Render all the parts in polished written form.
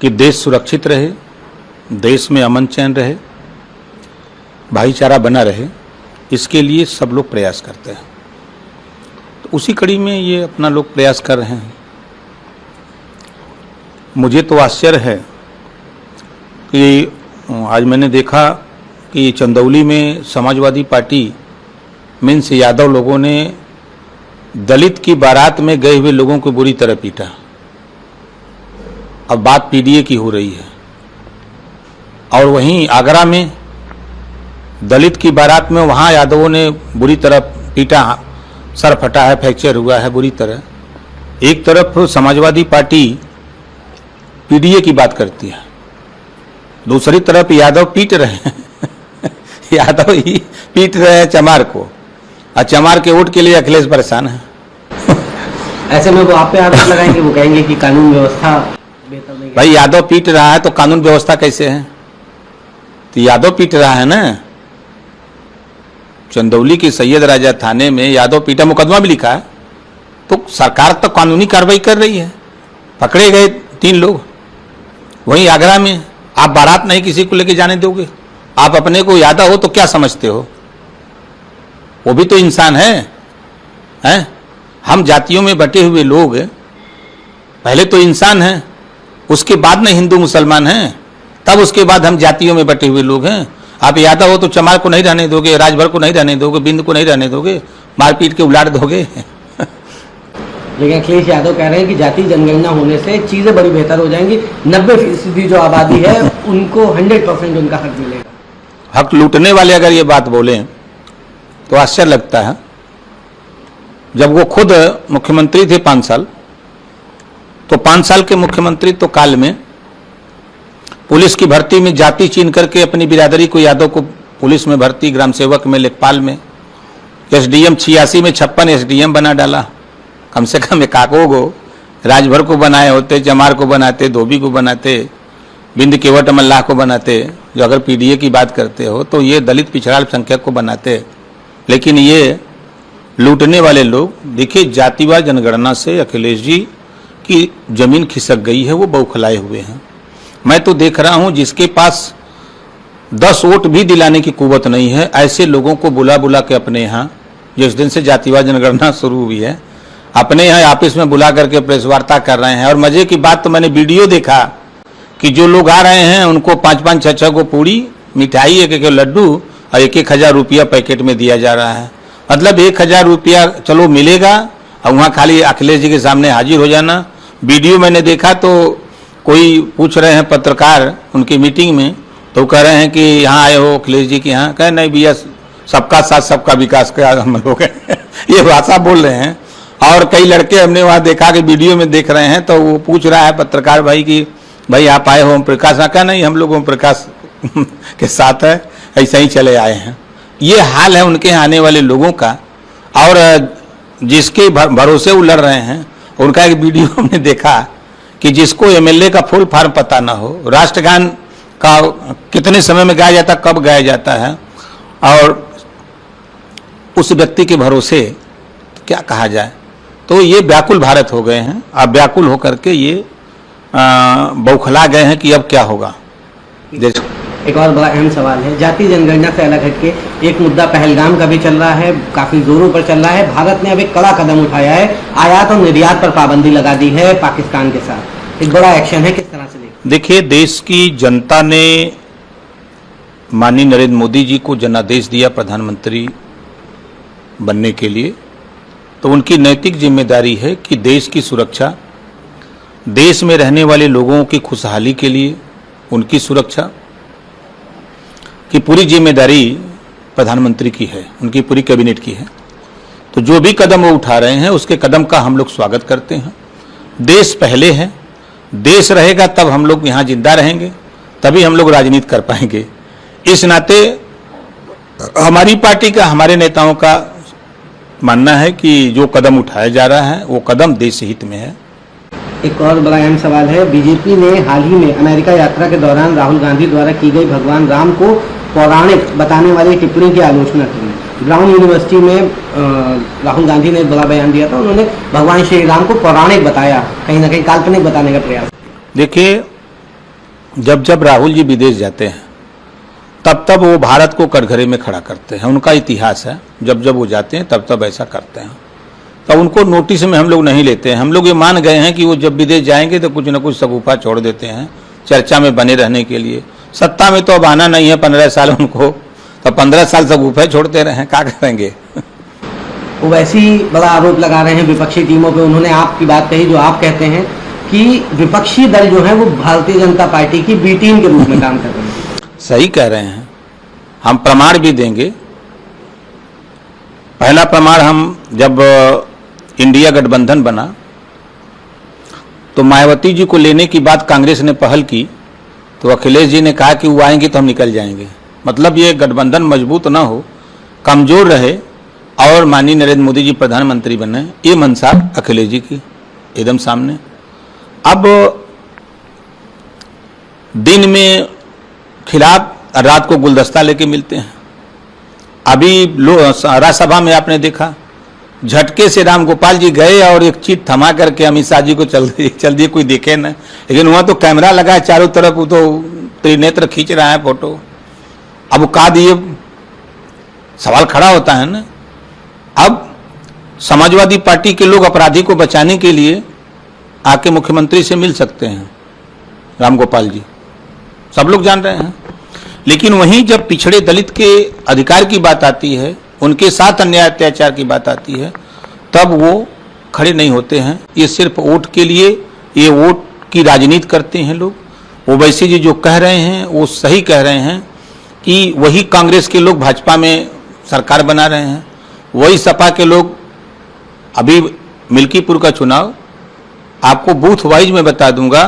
कि देश सुरक्षित रहे, देश में अमन चैन रहे, भाईचारा बना रहे, इसके लिए सब लोग प्रयास करते हैं। तो उसी कड़ी में ये अपना लोग प्रयास कर रहे हैं। मुझे तो आश्चर्य है कि आज मैंने देखा कि चंदौली में समाजवादी पार्टी मीन्स यादव लोगों ने दलित की बारात में गए हुए लोगों को बुरी तरह पीटा। अब बात पीडीए की हो रही है। और वहीं आगरा में दलित की बारात में वहां यादवों ने बुरी तरह पीटा, सर फटा है, फ्रैक्चर हुआ है बुरी तरह। एक तरफ समाजवादी पार्टी पीडीए की बात करती है, दूसरी तरफ यादव पीट रहे हैं यादव ही पीट रहे हैं चमार को, और चमार के वोट के लिए अखिलेश परेशान है ऐसे में वो आप पे आरोप लगाएंगे, वो कहेंगे कि कानून व्यवस्था बेहतर नहीं। भाई यादव पीट रहा है तो कानून व्यवस्था कैसे है? तो यादव पीट रहा है ना। चंदौली की सैयद राजा थाने में यादव पीटा, मुकदमा भी लिखा है। तो सरकार तो कानूनी कार्रवाई कर रही है, पकड़े गए 3 लोग। वहीं आगरा में आप बारात नहीं किसी को लेके जाने दोगे? आप अपने को यादव हो तो क्या समझते हो? वो भी तो इंसान है, हैं? हम जातियों में बटे हुए लोग पहले तो इंसान हैं, उसके बाद में हिंदू मुसलमान हैं, तब उसके बाद हम जातियों में बटे हुए लोग हैं। आप यादव हो तो चमार को नहीं रहने दोगे, राजभर को नहीं रहने दोगे, बिंद को नहीं रहने दोगे, मारपीट के उलाट दोगे लेकिन अखिलेश यादव कह रहे हैं कि जाति जनगणना होने से चीजें बड़ी बेहतर हो जाएंगी, 90% जो आबादी है उनको 100% उनका हक मिलेगा। हक लूटने वाले अगर ये बात बोले तो आश्चर्य लगता है। जब वो खुद मुख्यमंत्री थे 5 साल, तो 5 साल के मुख्यमंत्री तो काल में पुलिस की भर्ती में जाति चीन करके अपनी बिरादरी को, यादव को पुलिस में भर्ती, ग्राम सेवक में, लेखपाल में, एसडीएम 86 में 56 एसडीएम बना डाला। कम से कम एकाको को राजभर को बनाए होते, चमार को बनाते, धोबी को बनाते, बिंद केवट मल्लाह को बनाते। जो अगर पीडीए की बात करते हो तो ये दलित पिछड़ा अल्पसंख्यक को बनाते। लेकिन ये लूटने वाले लोग, देखिए जातिवाद जनगणना से अखिलेश जी की जमीन खिसक गई है, वो बौखलाए हुए हैं। मैं तो देख रहा हूं जिसके पास 10 वोट भी दिलाने की कुव्वत नहीं है, ऐसे लोगों को बुला बुला के अपने यहाँ, जिस दिन से जातिवाद जनगणना शुरू हुई है, अपने यहाँ ऑफिस में बुला करके प्रेस वार्ता कर रहे हैं। और मजे की बात तो मैंने वीडियो देखा कि जो लोग आ रहे हैं उनको 5-5, 6-6 को पूड़ी, मिठाई, 1-1 लड्डू और 1-1 रुपया पैकेट में दिया जा रहा है। मतलब 1,000 रुपया चलो मिलेगा और वहाँ खाली अखिलेश जी के सामने हाजिर हो जाना। वीडियो मैंने देखा तो कोई पूछ रहे हैं पत्रकार उनकी मीटिंग में, तो कह रहे हैं कि यहाँ आए हो अखिलेश जी के यहाँ? कहे नहीं भैया, सबका साथ सबका विकास का हम लोग ये भाषा बोल रहे हैं। और कई लड़के हमने वहाँ देखा कि वीडियो में देख रहे हैं, तो वो पूछ रहा है पत्रकार भाई कि भाई आप आए हो ओम प्रकाश? कहा नहीं, हम लोग ओम प्रकाश के साथ है, ऐसा ही चले आए हैं। ये हाल है उनके यहाँ आने वाले लोगों का। और जिसके भरोसे वो लड़ रहे हैं, उनका एक वीडियो हमने देखा कि जिसको एमएलए का फुल फॉर्म पता ना हो, राष्ट्रगान का कितने समय में गाया जाता, कब गाया जाता है, और उस व्यक्ति के भरोसे क्या कहा जाए। तो ये व्याकुल भारत हो गए हैं। अब व्याकुल होकर के ये बौखला गए हैं कि अब क्या होगा। एक और बड़ा अहम सवाल है, जाति जनगणना से अलग हटके एक मुद्दा पहलगाम का भी चल रहा है, काफी जोरों पर चल रहा है। भारत ने अब एक कड़ा कदम उठाया है, आयात और निर्यात पर पाबंदी लगा दी है पाकिस्तान के साथ। एक बड़ा एक्शन है, किस तरह से देखिए, देश की जनता ने माननीय नरेंद्र मोदी जी को जनादेश दिया प्रधानमंत्री बनने के लिए, तो उनकी नैतिक जिम्मेदारी है कि देश की सुरक्षा, देश में रहने वाले लोगों की खुशहाली के लिए उनकी सुरक्षा की पूरी जिम्मेदारी प्रधानमंत्री की है, उनकी पूरी कैबिनेट की है। तो जो भी कदम वो उठा रहे हैं उसके कदम का हम लोग स्वागत करते हैं। देश पहले है, देश रहेगा तब हम लोग यहाँ जिंदा रहेंगे, तभी हम लोग राजनीति कर पाएंगे। इस नाते हमारी पार्टी का, हमारे नेताओं का मानना है कि जो कदम उठाया जा रहा है वो कदम देश हित में है। एक और बड़ा अहम सवाल है, बीजेपी ने हाल ही में अमेरिका यात्रा के दौरान राहुल गांधी द्वारा की गई भगवान राम को पौराणिक बताने वाली टिप्पणी की आलोचना की। ब्राउन यूनिवर्सिटी में राहुल गांधी ने एक बड़ा बयान दिया था, उन्होंने भगवान श्री राम को पौराणिक बताया, कहीं ना कहीं काल्पनिक बताने का प्रयास। देखिए, जब जब राहुल जी विदेश जाते हैं तब तब वो भारत को कटघरे में खड़ा करते हैं। उनका इतिहास है, जब जब वो जाते हैं तब तब ऐसा करते हैं। तो उनको नोटिस में हम लोग नहीं लेते हैं। हम लोग ये मान गए हैं कि वो जब विदेश जाएंगे तो कुछ न कुछ सगुफा छोड़ देते हैं चर्चा में बने रहने के लिए। सत्ता में तो अब आना नहीं है 15 साल उनको, तो 15 साल सगुफे छोड़ते रहे, क्या करेंगे। वो वैसे ही बड़ा आरोप लगा रहे हैं विपक्षी टीमों पे। उन्होंने आपकी बात कही जो आप कहते हैं कि विपक्षी दल जो है वो भारतीय जनता पार्टी की बी टीम के रूप में काम कर रहे हैं। सही कह रहे हैं, हम प्रमाण भी देंगे। पहला प्रमाण, हम जब इंडिया गठबंधन बना तो मायावती जी को लेने की बात कांग्रेस ने पहल की, तो अखिलेश जी ने कहा कि वो आएंगे तो हम निकल जाएंगे। मतलब ये गठबंधन मजबूत ना हो, कमजोर रहे और माननीय नरेंद्र मोदी जी प्रधानमंत्री बने, ये मंशा अखिलेश जी की एकदम सामने। अब दिन में खिलाफ, रात को गुलदस्ता लेके मिलते हैं। अभी राज्यसभा में आपने देखा, झटके से राम गोपाल जी गए और एक चीट थमा करके अमित शाह जी को चल दिए, कोई देखे न। लेकिन वहां तो कैमरा लगा है चारों तरफ, वो तो त्रिनेत्र खींच रहा है फोटो। अब कहा दिए, सवाल खड़ा होता है ना। अब समाजवादी पार्टी के लोग अपराधी को बचाने के लिए आके मुख्यमंत्री से मिल सकते हैं, राम गोपाल जी, सब लोग जान रहे हैं। लेकिन वहीं जब पिछड़े दलित के अधिकार की बात आती है, उनके साथ अन्याय अत्याचार की बात आती है, तब वो खड़े नहीं होते हैं। ये सिर्फ वोट के लिए, ये वोट की राजनीति करते हैं लोग। ओवैसी जी जो कह रहे हैं वो सही कह रहे हैं कि वही कांग्रेस के लोग भाजपा में सरकार बना रहे हैं, वही सपा के लोग। अभी मिल्कीपुर का चुनाव आपको बूथ वाइज में बता दूंगा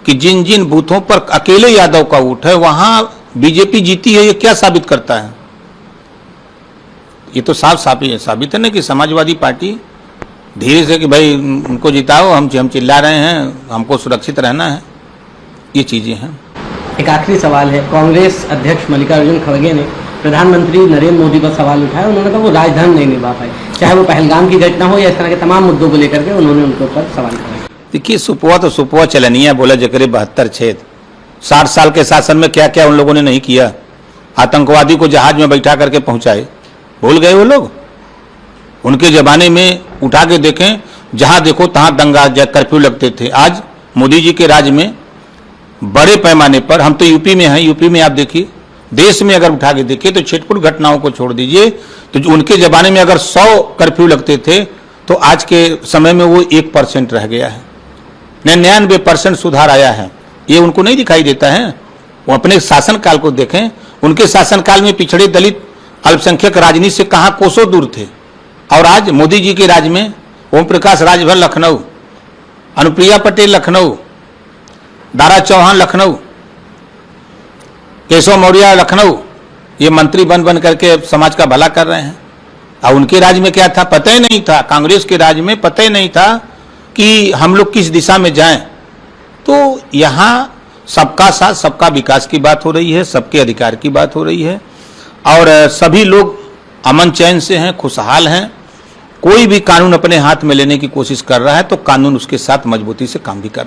कि जिन जिन बूथों पर अकेले यादव का वोट है वहां बीजेपी जीती है। ये क्या साबित करता है? ये तो साफ साबित है ना कि समाजवादी पार्टी धीरे से कि भाई उनको जिताओ, हम चिल्ला रहे हैं, हमको सुरक्षित रहना है, ये चीजें हैं। एक आखिरी सवाल है, कांग्रेस अध्यक्ष मल्लिकार्जुन खड़गे ने प्रधानमंत्री नरेंद्र मोदी पर सवाल उठाया। उन्होंने कहा वो राजधर्म नहीं निभा पाए, चाहे वो पहलगाम की घटना हो या इस तरह के तमाम मुद्दों को लेकर के उन्होंने उनके ऊपर सवाल उठाया। देखिए, सुपवा तो सुपवा चलनिया बोला जकरे 72 छेद। 60 साल के शासन में क्या क्या उन लोगों ने नहीं किया। आतंकवादी को जहाज में बैठा करके पहुंचाए, भूल गए वो लोग? उनके जमाने में उठा के देखें, जहां देखो तहां दंगा कर्फ्यू लगते थे। आज मोदी जी के राज में बड़े पैमाने पर, हम तो यूपी में हैं, यूपी में आप देखिए, देश में अगर उठा के देखिए तो छिटपुट घटनाओं को छोड़ दीजिए, तो जो उनके जमाने में अगर 100 कर्फ्यू लगते थे तो आज के समय में वो 1% रह गया है। 99% सुधार आया है। ये उनको नहीं दिखाई देता है। वो अपने शासनकाल को देखें, उनके शासनकाल में पिछड़े दलित अल्पसंख्यक राजनीति से कहां कोसों दूर थे, और आज मोदी जी के राज में ओम प्रकाश राजभर लखनऊ, अनुप्रिया पटेल लखनऊ, दारा चौहान लखनऊ, केशव मौर्य लखनऊ, ये मंत्री बन करके समाज का भला कर रहे हैं। और उनके राज में क्या था? पता ही नहीं था। कांग्रेस के राज में पता ही नहीं था कि हम लोग किस दिशा में जाएं। तो यहाँ सबका साथ सबका विकास की बात हो रही है, सबके अधिकार की बात हो रही है, और सभी लोग अमन चैन से हैं, खुशहाल हैं। कोई भी कानून अपने हाथ में लेने की कोशिश कर रहा है तो कानून उसके साथ मजबूती से काम भी कर रहा है।